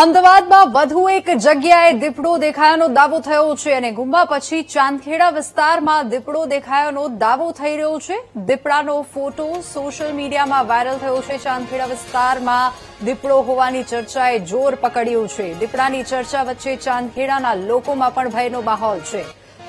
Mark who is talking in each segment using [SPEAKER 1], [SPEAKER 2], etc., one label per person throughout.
[SPEAKER 1] અમદાવાદમાં વધુ એક જગ્યાએ દીપડો દેખાયાનો દાવો થયો છે અને ગુમ્મા પછી ચાંદખેડા વિસ્તારમાં દીપડો દેખાયાનો દાવો થઈ રહ્યો છે। દીપડાનો ફોટો સોશિયલ મીડિયામાં વાયરલ થયો છે। ચાંદખેડા વિસ્તારમાં દીપડો હોવાની ચર્ચાએ જોર પકડ્યું છે। દીપડાની ચર્ચા વચ્ચે ચાંદખેડાના લોકોમાં પણ ભયનો માહોલ છે।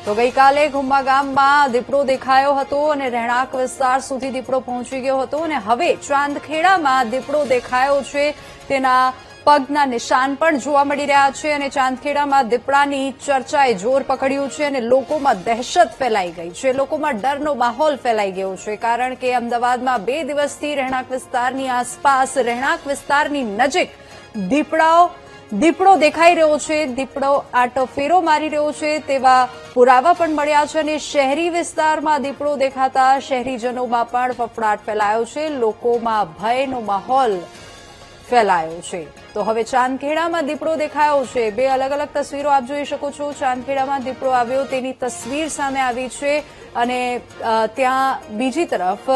[SPEAKER 1] તો ગઈકાલે ગુમ્મા ગામમાં દીપડો દેખાયો હતો અને રહેણાંક વિસ્તાર સુધી દીપડો પહોંચી ગયો હતો અને હવે ચાંદખેડામાં દીપડો દેખાયો છે તેના પગના નિશાન પણ જોવા મળી રહ્યા છે અને ચાંદખેડામાં દીપડાની ચર્ચાએ જોર પકડ્યું છે અને લોકોમાં દહેશત ફેલાઈ ગઈ છે। લોકોમાં ડરનો માહોલ ફેલાઈ ગયો છે કારણ કે અમદાવાદમાં 2 દિવસથી રહેણાંક વિસ્તારની આસપાસ રહેણાંક વિસ્તારની નજીક દીપડો દેખાઈ રહ્યો છે। દીપડો આટો ફેરો મારી રહ્યો છે તેવા પુરાવા પણ મળ્યા છે અને શહેરી વિસ્તારમાં દીપડો દેખાતા શહેરીજનોમાં પણ ફફડાટ ફેલાયો છે। લોકોમાં ભયનો માહોલ ફેલાયો છે। તો હવે ચાંદખેડામાં દીપડો દેખાયો છે। 2 અલગ અલગ તસવીરો આપ જોઈ શકો છો। ચાંદખેડામાં દીપડો આવ્યો તેની તસવીર સામે આવી છે અને ત્યાં બીજી તરફ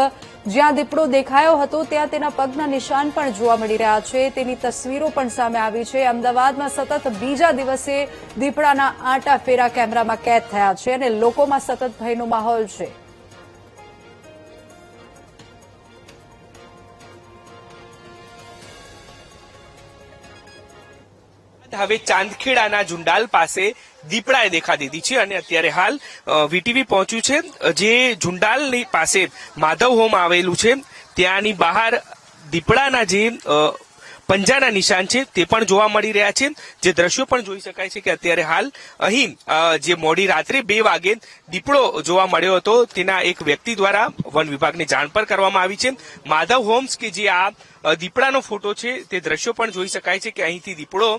[SPEAKER 1] જ્યાં દીપડો દેખાયો હતો ત્યાં તેના પગના નિશાન પણ જોવા મળી રહ્યા છે તેની તસવીરો પણ સામે આવી છે। અમદાવાદમાં સતત બીજા દિવસે દીપડાના આંટા ફેરા કેમેરામાં કેદ થયા છે અને લોકોમાં સતત ભયનો માહોલ છે।
[SPEAKER 2] હવે ચાંદખેડાના ઝુંડાલ પાસે દીપડાએ દેખા દીધી છે અને અત્યારે હાલ વીટીવી પહોંચ્યું છે જે ઝુંડાલની પાસે માધવ હોમ આવેલું છે ત્યાંની બહાર દીપડાના જે પંજાના નિશાન છે તે પણ જોવા મળી રહ્યા છે। જે દ્રશ્યો પણ જોઈ શકાય છે કે અત્યારે હાલ અહીં જે મોડી રાત્રે 2 વાગે દીપડો જોવા મળ્યો હતો તેના એક વ્યક્તિ દ્વારા વન વિભાગને જાણ પર કરવામાં આવી છે। માધવ હોમ્સ કે જે આ દીપડાનો ફોટો છે તે દ્રશ્યો પણ જોઈ શકાય છે કે અહીંથી દીપડો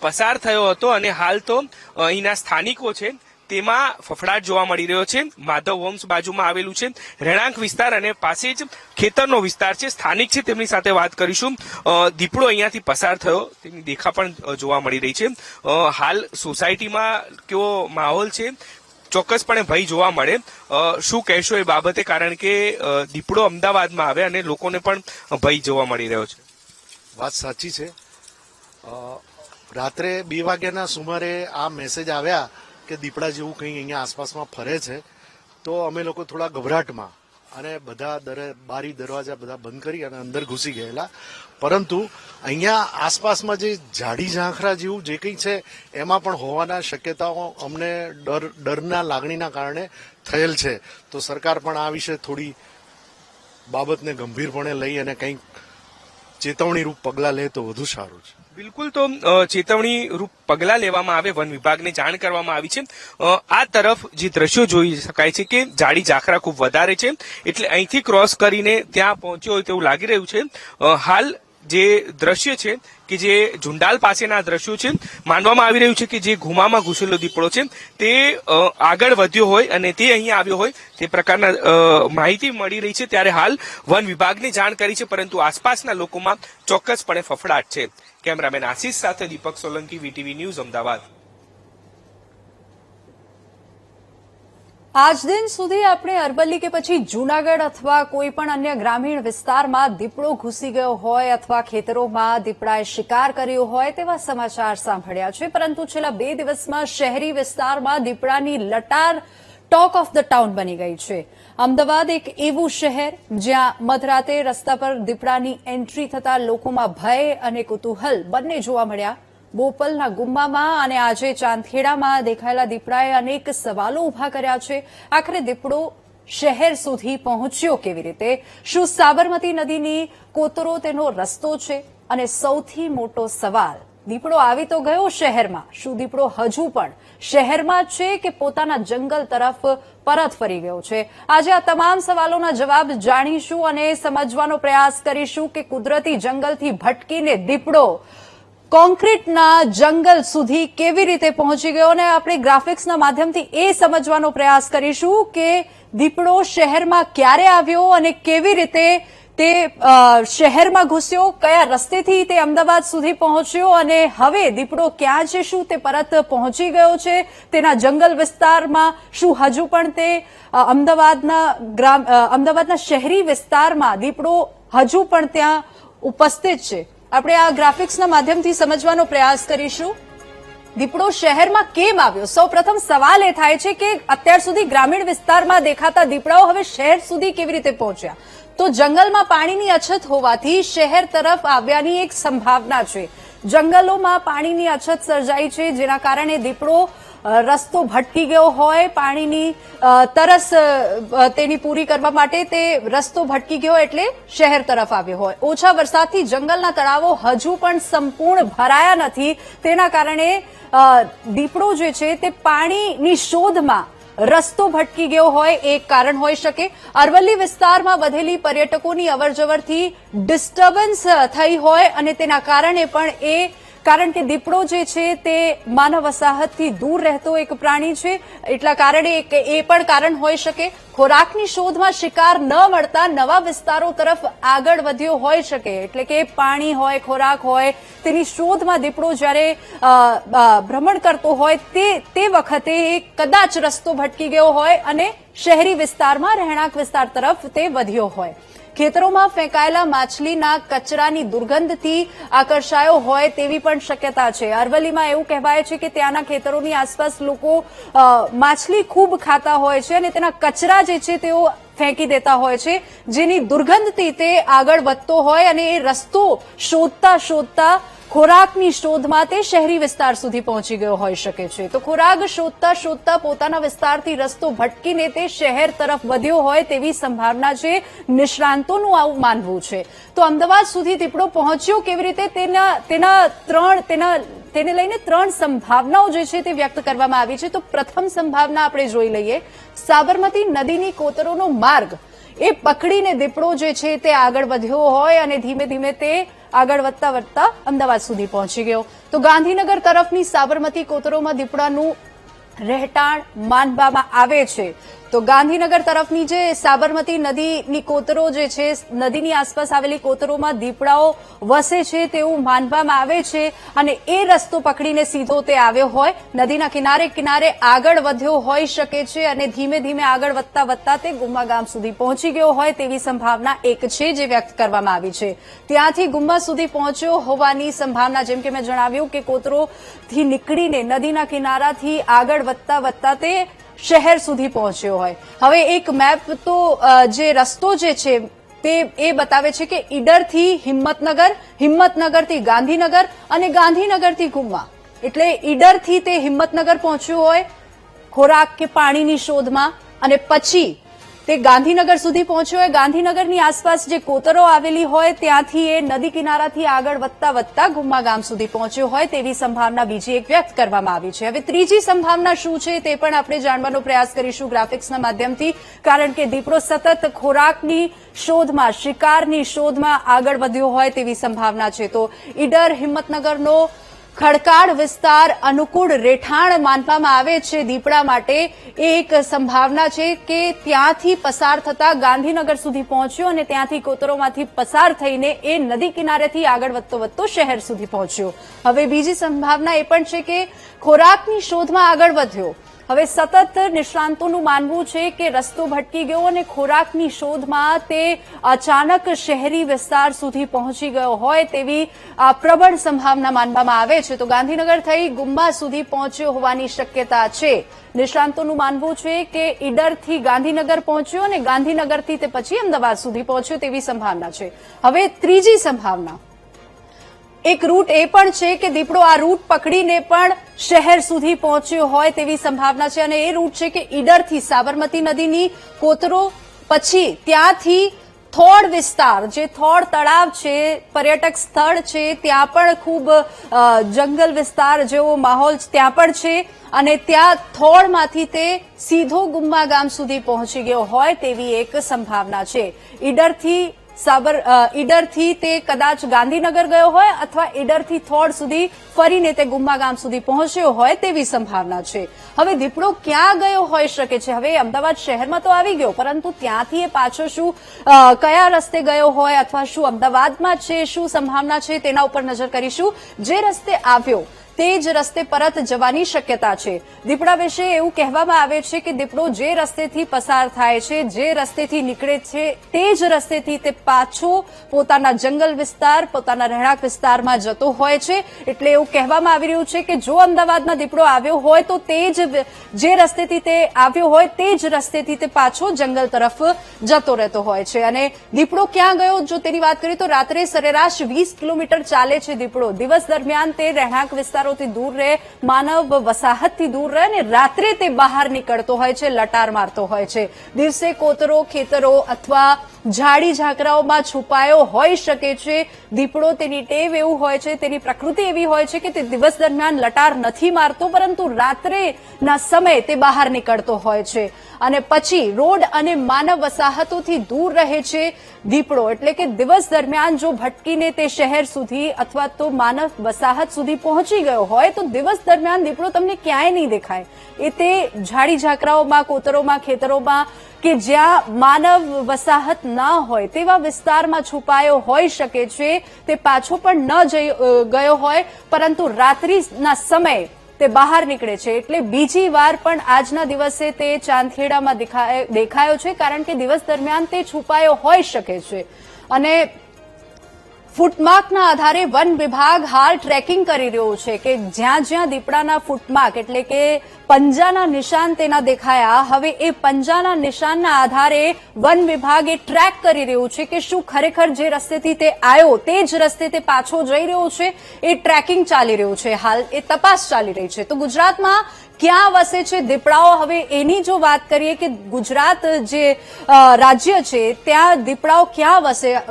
[SPEAKER 2] પસાર થયો હતો અને હાલ તો અહીંના સ્થાનિકો છે તેમાં ફફડાટ જોવા મળી રહ્યો છે। માધવ હોમ્સ બાજુમાં આવેલું છે રહેણાંક વિસ્તાર અને પાસે જ ખેતરનો વિસ્તાર છે। સ્થાનિક છે તેમની સાથે વાત કરીશું। દીપડો અહીંયાથી પસાર થયો તેની દેખા પણ જોવા મળી રહી છે। હાલ સોસાયટીમાં કેવો માહોલ છે ચોક્કસપણે ભય જોવા મળે। શું કહેશો એ બાબતે કારણ કે દીપડો અમદાવાદમાં આવે અને લોકોને પણ ભય જોવા મળી રહ્યો છે।
[SPEAKER 3] વાત સાચી છે। રાત્રે 2 વાગ્યાના સુમારે આ મેસેજ આવ્યા કે દીપડા જેવું કંઈ અહીંયા આસપાસમાં ફરે છે તો અમે લોકો થોડા ગભરાટમાં અને બધા બારી દરવાજા બધા બંધ કરી અને અંદર ઘૂસી ગયેલા। પરંતુ અહીંયા આસપાસમાં જે જાડી ઝાંખરા જેવું જે કંઈ છે એમાં પણ હોવાના શક્યતાઓ અમને ડરના લાગણીના કારણે થયેલ છે। તો સરકાર પણ આ વિશે થોડી બાબતને ગંભીરપણે લઈ અને કંઈક ચેતવણીરૂપ પગલાં લે તો વધુ સારું છે।
[SPEAKER 2] બિલકુલ તો ચેતવણી રૂપ પગલાં લેવામાં આવે વન વિભાગને જાણ કરવામાં આવી છે। આ તરફ જે દ્રશ્યો જોઈ શકાય છે કે જાડી ઝાંખરા ખૂબ વધારે છે એટલે અહીંથી ક્રોસ કરીને ત્યાં પહોંચ્યો હોય તેવું લાગી રહ્યું છે। હાલ જે દ્રશ્ય છે કે જે ઝુંડાલ પાસેના દ્રશ્યો છે માનવામાં આવી રહ્યું છે કે જે ગુમ્મામાં ઘૂસેલો દીપડો છે તે આગળ વધ્યો હોય અને તે અહીંયા આવ્યો હોય તે પ્રકારના માહિતી મળી રહી છે। ત્યારે હાલ વન વિભાગને જાણ કરી છે પરંતુ આસપાસના લોકોમાં ચોક્કસપણે ફફડાટ છે। કેમેરામેન આશીષ સાથે દીપક સોલંકી, વીટીવી ન્યૂઝ, અમદાવાદ।
[SPEAKER 1] આજ દિન સુધી આપણે અરવલ્લી કે પછી જૂનાગઢ અથવા કોઈ પણ અન્ય ગ્રામીણ વિસ્તારમાં દીપડો ઘૂસી ગયો હોય અથવા ખેતરોમાં દીપડાએ શિકાર કર્યો હોય તેવા સમાચાર સાંભળ્યા છે પરંતુ છેલ્લા 2 દિવસમાં શહેરી વિસ્તારમાં દીપડાની લટાર ટોક ઓફ ધ ટાઉન બની ગઈ છે। અમદાવાદ એક એવું શહેર જ્યાં મધરાતે રસ્તા પર દીપડાની એન્ટ્રી થતા લોકોમાં ભય અને કુતૂહલ બંને જોવા મળ્યા। બોપલના ગુમ્મામાં અને આજે ચાંદખેડામાં દેખાયેલા દીપડાએ અનેક સવાલો ઉભા કર્યા છે। આખરે દીપડો શહેર સુધી પહોંચ્યો કેવી રીતે? શું સાબરમતી નદીની કોતરો તેનો રસ્તો છે? અને સૌથી મોટો સવાલ, દીપડો આવી તો ગયો શહેરમાં, શું દીપડો હજુ પણ શહેરમાં છે કે પોતાના જંગલ તરફ પરત ફરી ગયો છે? આજે આ તમામ સવાલોના જવાબ જાણીશું અને સમજવાનો પ્રયાસ કરીશું કે કુદરતી જંગલથી ભટકીને દીપડો કોન્ક્રીટના જંગલ સુધી કેવી રીતે પહોંચી ગયો અને આપણે ગ્રાફિક્સના માધ્યમથી એ સમજવાનો પ્રયાસ કરીશું કે દીપડો શહેરમાં ક્યારે આવ્યો અને કેવી રીતે તે શહેરમાં ઘૂસ્યો, કયા રસ્તેથી તે અમદાવાદ સુધી પહોંચ્યો અને હવે દીપડો ક્યાં છે? શું તે પરત પહોંચી ગયો છે તેના જંગલ વિસ્તારમાં? શું હજુ પણ તે અમદાવાદના શહેરી વિસ્તારમાં દીપડો હજુ પણ ત્યાં ઉપસ્થિત છે? આપણે આ ગ્રાફિક્સના માધ્યમથી સમજવાનો પ્રયાસ કરીશું. દીપડો શહેરમાં કેમ આવ્યો? સૌપ્રથમ સવાલ એ થાય છે કે અત્યાર સુધી ગ્રામીણ વિસ્તારમાં દેખાતા દીપડાઓ હવે શહેર સુધી કેવી રીતે પહોંચ્યા? તો જંગલમાં પાણીની અછત હોવાથી શહેર તરફ આવ્યાની એક સંભાવના છે. જંગલોમાં પાણીની અછત સર્જાઈ છે, જેના કારણે દીપડો રસ્તો ભટકી ગયો હોય, પાણીની તરસ તેની પૂરી કરવા માટે તે રસ્તો ભટકી ગયો એટલે શહેર તરફ આવ્યો હોય. ઓછા વરસાદથી જંગલના તળાવો હજુ પણ સંપૂર્ણ ભરાયા નથી, તેના કારણે દીપડો જે છે તે પાણીની શોધમાં રસ્તો ભટકી ગયો હોય એક કારણ હોઈ શકે. અરવલ્લી વિસ્તારમાં વધેલી પર્યટકોની અવરજવરથી ડિસ્ટર્બન્સ થઈ હોય અને તેના કારણે પણ કારણ કે દીપડો જે છે તે માનવ વસાહતથી દૂર રહેતો એક પ્રાણી છે, એટલા કારણે એ પણ કારણ હોઈ શકે. ખોરાકની શોધમાં શિકાર ન મળતા નવા વિસ્તારો તરફ આગળ વધ્યો હોઈ શકે, એટલે કે પાણી હોય, ખોરાક હોય, તેની શોધમાં દીપડો જ્યારે ભ્રમણ કરતો હોય તે વખતે કદાચ રસ્તો ભટકી ગયો હોય અને શહેરી વિસ્તારમાં રહેણાંક વિસ્તાર તરફ તે વધ્યો હોય. ખેતરોમાં ફેંકાયેલા માછલીના કચરાની દુર્ગંધથી આકર્ષાયો હોય તેવી પણ શક્યતા છે. અરવલ્લીમાં એવું કહેવાય છે કે ત્યાંના ખેતરોની આસપાસ લોકો માછલી ખૂબ ખાતા હોય છે અને તેના કચરા જે છે તેઓ ફેંકી દેતા હોય છે, જેની દુર્ગંધથી તે આગળ વધતો હોય અને એ રસ્તો શોધતા શોધતા ખોરાકની શોધમાં તે શહેરી વિસ્તાર સુધી પહોંચી ગયો હોઈ શકે છે. તો ખોરાક શોધતા શોધતા પોતાના વિસ્તારથી રસ્તો ભટકીને તે શહેર તરફ વધ્યો હોય તેવી સંભાવના છે. નિષ્ણાંતોનું આવું માનવું છે. તો અમદાવાદ સુધી દીપડો પહોંચ્યો કેવી રીતે તેને લઈને ત્રણ સંભાવનાઓ જે છે તે વ્યક્ત કરવામાં આવી છે. તો પ્રથમ સંભાવના આપણે જોઈ લઈએ. સાબરમતી નદીની કોતરોનો માર્ગ એ પકડીને દીપડો જે છે તે આગળ વધ્યો હોય અને ધીમે ધીમે તે આગળ વધતા વધતા અમદાવાદ સુધી પહોંચી ગયો. તો ગાંધીનગર તરફની સાબરમતી કોતરોમાં દીપડાનું રહેઠાણ માનવામાં આવે છે. તો ગાંધીનગર તરફની જે સાબરમતી નદીની કોતરો જે છે, નદીની આસપાસ આવેલી કોતરોમાં દીપડાઓ વસે છે તેવું માનવામાં આવે છે અને એ રસ્તો પકડીને સીધો તે આવ્યો હોય, નદીના કિનારે કિનારે આગળ વધ્યો હોઈ શકે છે અને ધીમે ધીમે આગળ વધતા વધતા તે ગુમ્મા ગામ સુધી પહોંચી ગયો હોય તેવી સંભાવના એક છે જે વ્યક્ત કરવામાં આવી છે. ત્યાંથી ગુમ્મા સુધી પહોંચ્યો હોવાની સંભાવના, જેમ કે મેં જણાવ્યું કે કોતરોથી નીકળીને નદીના કિનારાથી આગળ વધતા વધતા તે શહેર સુધી પહોંચ્યો હોય. હવે એક મેપ તો જે રસ્તો જે છે તે એ બતાવે છે કે ઈડરથી હિંમતનગર, હિંમતનગરથી ગાંધીનગર અને ગાંધીનગરથી ગુમ્મા, એટલે ઈડરથી તે હિંમતનગર પહોંચ્યો હોય ખોરાક કે પાણીની શોધમાં અને પછી તે ગાંધીનગર સુધી પહોંચ્યો હોય. ગાંધીનગરની આસપાસ જે કોતરો આવેલી હોય ત્યાંથી એ નદી કિનારાથી આગળ વધતા વધતા ગુમ્મા ગામ સુધી પહોંચ્યો હોય તેવી સંભાવના બીજી એક વ્યક્ત કરવામાં આવી છે. હવે ત્રીજી સંભાવના શું છે તે પણ આપણે જાણવાનો પ્રયાસ કરીશું ગ્રાફિક્સના માધ્યમથી, કારણ કે દીપડો સતત ખોરાકની શોધમાં, શિકારની શોધમાં આગળ વધ્યો હોય તેવી સંભાવના છે. તો ઈડર હિંમતનગરનો ખડકાળ વિસ્તાર અનુકૂળ રહેઠાણ માનવામાં આવે છે દીપડા માટે. એક સંભાવના છે કે ત્યાંથી પસાર થતા ગાંધીનગર સુધી પહોંચ્યો અને ત્યાંથી કોતરોમાંથી પસાર થઈને એ નદી કિનારેથી આગળ વધતો વધતો શહેર સુધી પહોંચ્યો. હવે બીજી સંભાવના એ પણ છે કે ખોરાકની શોધમાં આગળ વધ્યો. હવે સતત નિષ્ણાંતોનું માનવું છે કે રસ્તો ભટકી ગયો અને ખોરાકની શોધમાં તે અચાનક શહેરી વિસ્તાર સુધી પહોંચી ગયો હોય તેવી પ્રબળ સંભાવના માનવામાં આવે છે. તો ગાંધીનગર થઈ ગુમ્મા સુધી પહોંચ્યો હોવાની શક્યતા છે. નિષ્ણાંતોનું માનવું છે કે ઈડરથી ગાંધીનગર પહોંચ્યો અને ગાંધીનગરથી તે પછી અમદાવાદ સુધી પહોંચ્યો તેવી સંભાવના છે. હવે ત્રીજી સંભાવના, એક રૂટ એ પણ છે કે દીપડો આ રૂટ પકડીને પણ શહેર સુધી પહોંચ્યો હોય તેવી સંભાવના છે અને એ રૂટ છે કે ઈડરથી સાબરમતી નદીની કોતરો પછી ત્યાંથી થોડ વિસ્તાર, જે થોડ તળાવ છે, પર્યટક સ્થળ છે, ત્યાં પણ ખૂબ જંગલ વિસ્તાર જેવો માહોલ ત્યાં પણ છે અને ત્યાં થોડમાંથી તે સીધો ગુમ્મા ગામ સુધી પહોંચી ગયો હોય તેવી એક સંભાવના છે. ઈડરથી તે કદાચ ગાંધીનગર ગયો હોય અથવા ઈડરથી થોડ સુધી ફરીને તે ગુમ્મા ગામ સુધી પહોંચ્યો હોય તેવી સંભાવના છે. હવે દીપડો ક્યાં ગયો હોઈ શકે છે? હવે અમદાવાદ શહેરમાં તો આવી ગયો, પરંતુ ત્યાંથી એ પાછો શું કયા રસ્તે ગયો હોય અથવા શું અમદાવાદમાં છે, શું સંભાવના છે તેના ઉપર નજર કરીશું. જે રસ્તે આવ્યો તે જ રસ્તે પરત જવાની શક્યતા છે. દીપડા વિશે એવું કહેવામાં આવે છે કે દીપડો જે રસ્તેથી પસાર થાય છે, જે રસ્તેથી નીકળે છે, તે જ રસ્તેથી તે પાછો પોતાના જંગલ વિસ્તાર, પોતાના રહેણાંક વિસ્તારમાં જતો હોય છે. એટલે એવું કહેવામાં આવી રહ્યું છે કે જો અમદાવાદમાં દીપડો આવ્યો હોય તો તે જ જે રસ્તેથી તે આવ્યો હોય તે જ રસ્તેથી તે પાછો જંગલ તરફ જતો રહેતો હોય છે. અને દીપડો ક્યાં ગયો, જો તેની વાત કરીએ તો રાત્રે સરેરાશ 20 કિલોમીટર ચાલે છે દીપડો. દિવસ દરમિયાન તે રહેણાંક વિસ્તારોથી દૂર રહે, માનવ વસાહતથી દૂર રહે, અને રાત્રે તે બહાર નીકળતો હોય છે, લટાર મારતો હોય છે. દિવસે કોતરો, ખેતરો અથવા ઝાડી ઝાકરાઓમાં છુપાયો હોઈ શકે છે દીપડો. તેની ટેવ એવું હોય છે, તેની પ્રકૃતિ એવી હોય છે કે તે દિવસ દરમિયાન લટાર નથી મારતો, પરંતુ રાત્રેના સમયે તે બહાર નીકળતો હોય છે અને પછી રોડ અને માનવ વસાહતોથી દૂર રહે છે દીપડો. એટલે કે દિવસ દરમિયાન જો ભટકીને તે શહેર સુધી અથવા તો માનવ વસાહત સુધી પહોંચી ગયો હોય તો દિવસ દરમિયાન દીપડો તમને ક્યાંય નહીં દેખાય. એ તે ઝાડી ઝાકરાઓમાં, કોતરોમાં, ખેતરોમાં કે જ્યાં માનવ વસાહત ના હોય તેવા વિસ્તારમાં છુપાયો હોઈ શકે છે. તે પાછો પણ ન ગયો હોય, પરંતુ રાત્રિના સમયે તે બહાર નીકળે છે. એટલે બીજી વાર પણ આજના દિવસે તે ચાંદખેડામાં દેખાયો છે, કારણ કે દિવસ દરમિયાન તે છુપાયો હોઈ શકે છે. અને ફૂટમાર્કના આધારે વન વિભાગ હાલ ટ્રેકિંગ કરી રહ્યું છે કે જ્યાં જ્યાં દીપડાના ફૂટમાર્ક એટલે કે પંજાના નિશાન તેના દેખાયા, હવે એ પંજાના નિશાનના આધારે વન વિભાગ એ ટ્રેક કરી રહ્યું છે કે શું ખરેખર જે રસ્તેથી તે આવ્યો તે જ રસ્તે તે પાછો જઈ રહ્યો છે. એ ટ્રેકિંગ ચાલી રહ્યું છે, હાલ એ તપાસ ચાલી રહી છે. તો ગુજરાતમાં ક્યાં વસે છે દીપડાઓ, હવે એની જો વાત કરીએ કે ગુજરાત જે રાજ્ય છે ત્યાં દીપડાઓ ક્યાં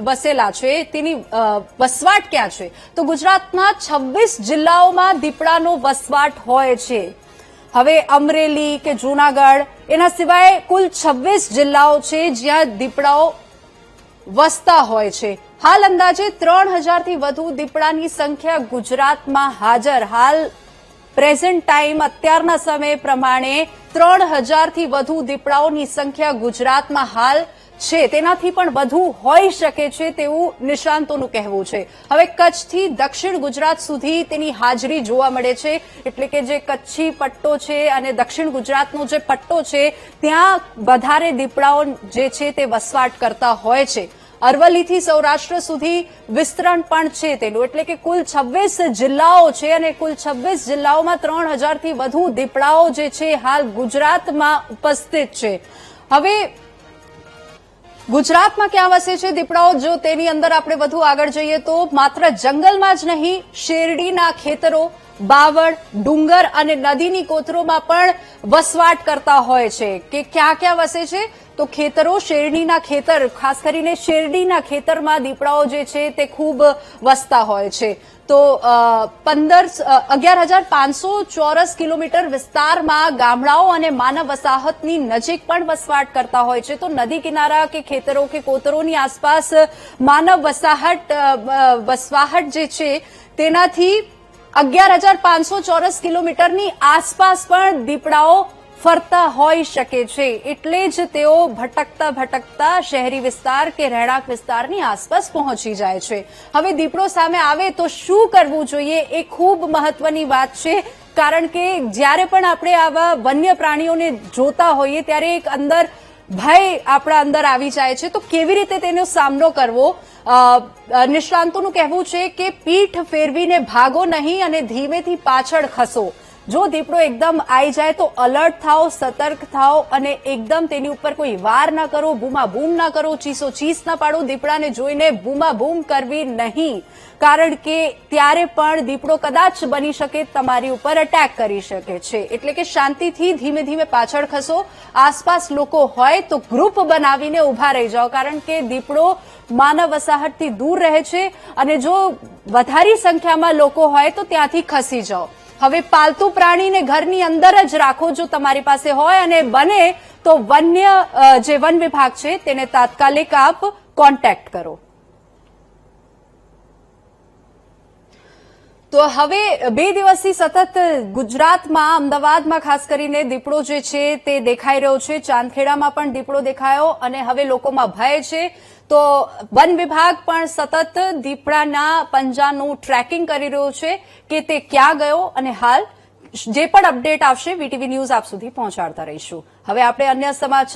[SPEAKER 1] વસેલા છે, તેની વસવાટ ક્યાં છે, તો ગુજરાતના 26 જિલ્લાઓમાં દીપડાનો વસવાટ હોય છે. હવે અમરેલી કે જૂનાગઢ એના સિવાય કુલ 26 જિલ્લાઓ છે જ્યાં દીપડાઓ વસતા હોય છે. હાલ અંદાજે 3000 થી વધુ દીપડાની સંખ્યા ગુજરાતમાં હાજર. હાલ પ્રેઝન્ટ ટાઈમ અત્યારના સમય પ્રમાણે 3000 થી વધુ દીપડાઓની સંખ્યા ગુજરાતમાં હાલ છે. તેનાથી પણ વધુ હોઈ શકે છે તેવું નિષ્ણાંતોનું કહેવું છે. હવે કચ્છથી દક્ષિણ ગુજરાત સુધી તેની હાજરી જોવા મળે છે. એટલે કે જે કચ્છી પટ્ટો છે અને દક્ષિણ ગુજરાતનો જે પટ્ટો છે ત્યાં વધારે દીપડાઓ જે છે તે વસવાટ કરતા હોય છે. અરવલ્લીથી સૌરાષ્ટ્ર સુધી વિસ્તરણ પણ છે તેનું. એટલે કે કુલ 26 જિલ્લાઓ છે અને કુલ 26 જિલ્લાઓમાં 3000 થી વધુ દીપડાઓ જે છે હાલ ગુજરાતમાં ઉપસ્થિત છે. હવે ગુજરાતમાં ક્યાં વસે છે દીપડાઓ, જો તેની અંદર આપણે વધુ આગળ જઈએ તો માત્ર જંગલમાં જ નહીં, શેરડીના ખેતરો, બાવળ, ડુંગર અને નદીની કોતરોમાં પણ વસવાટ કરતા હોય છે. કે ક્યાં ક્યાં વસે છે, તો ખેતરો, શેરડીના ખેતર, ખાસ કરીને શેરડીના ખેતરમાં દીપડાઓ જે છે તે ખૂબ વસતા હોય છે. તો 11,500 ચોરસ કિલોમીટર વિસ્તારમાં ગામડાઓ અને માનવ વસાહતની નજીક પણ વસવાટ કરતા હોય છે. તો નદી કિનારા કે ખેતરો કે કોતરોની આસપાસ માનવ વસાહત જે છે તેનાથી 11,500 ચોરસ કિલોમીટરની આસપાસ પણ દીપડાઓ ફરતા હોઈ શકે છે. એટલે જ તેઓ ભટકતા ભટકતા શહેરી વિસ્તાર કે રહેણાંક વિસ્તારની આસપાસ પહોંચી જાય છે. હવે દીપડો સામે આવે તો શું કરવું જોઈએ એ ખૂબ મહત્વની વાત છે. કારણ કે જ્યારે પણ આપણે આવા વન્ય પ્રાણીઓને જોતા હોઈએ ત્યારે એક અંદર ભય આપણા અંદર આવી જાય છે. તો કેવી રીતે તેનો સામનો કરવો, નિષ્ણાંતોનું કહેવું છે કે પીઠ ફેરવીને ભાગો નહીં અને ધીમેથી પાછળ ખસો. જો દીપડો એકદમ આવી જાય તો અલર્ટ થાઓ, સતર્ક થાઓ અને એકદમ તેની ઉપર કોઈ વાર ના કરો, બૂમાબૂમ ના કરો, ચીસો ચીસ ના પાડો. દીપડાને જોઈને બૂમાબૂમ કરવી નહીં, કારણ કે ત્યારે પણ દીપડો કદાચ બની શકે તમારી ઉપર અટેક કરી શકે છે. એટલે કે શાંતિથી ધીમે ધીમે પાછળ ખસો. આસપાસ લોકો હોય તો ગ્રુપ બનાવીને ઉભા રહી જાઓ, કારણ કે દીપડો માનવ વસાહતથી દૂર રહે છે અને જો વધારે સંખ્યામાં લોકો હોય તો ત્યાંથી ખસી જાઓ. હવે પાલતુ પ્રાણીને ઘરની અંદર જ રાખો જો તમારી પાસે હોય, અને બને તો જે વન વિભાગ છે તેને તાત્કાલિક આપ કોન્ટેક્ટ કરો. તો હવે 2 દિવસથી સતત ગુજરાતમાં અમદાવાદમાં ખાસ કરીને દીપડો જે છે તે દેખાઈ રહ્યો છે. ચાંદખેડામાં પણ દીપડો દેખાયો અને હવે લોકોમાં ભય છે. તો વન વિભાગ પણ સતત દીપડાના પંજાનું ટ્રેકિંગ કરી રહ્યો છે કે તે ક્યાં ગયો, અને હાલ જે પણ અપડેટ આવશે વીટીવી ન્યૂઝ આપ સુધી પહોંચાડતા રહીશું. હવે આપણે અન્ય સમાચાર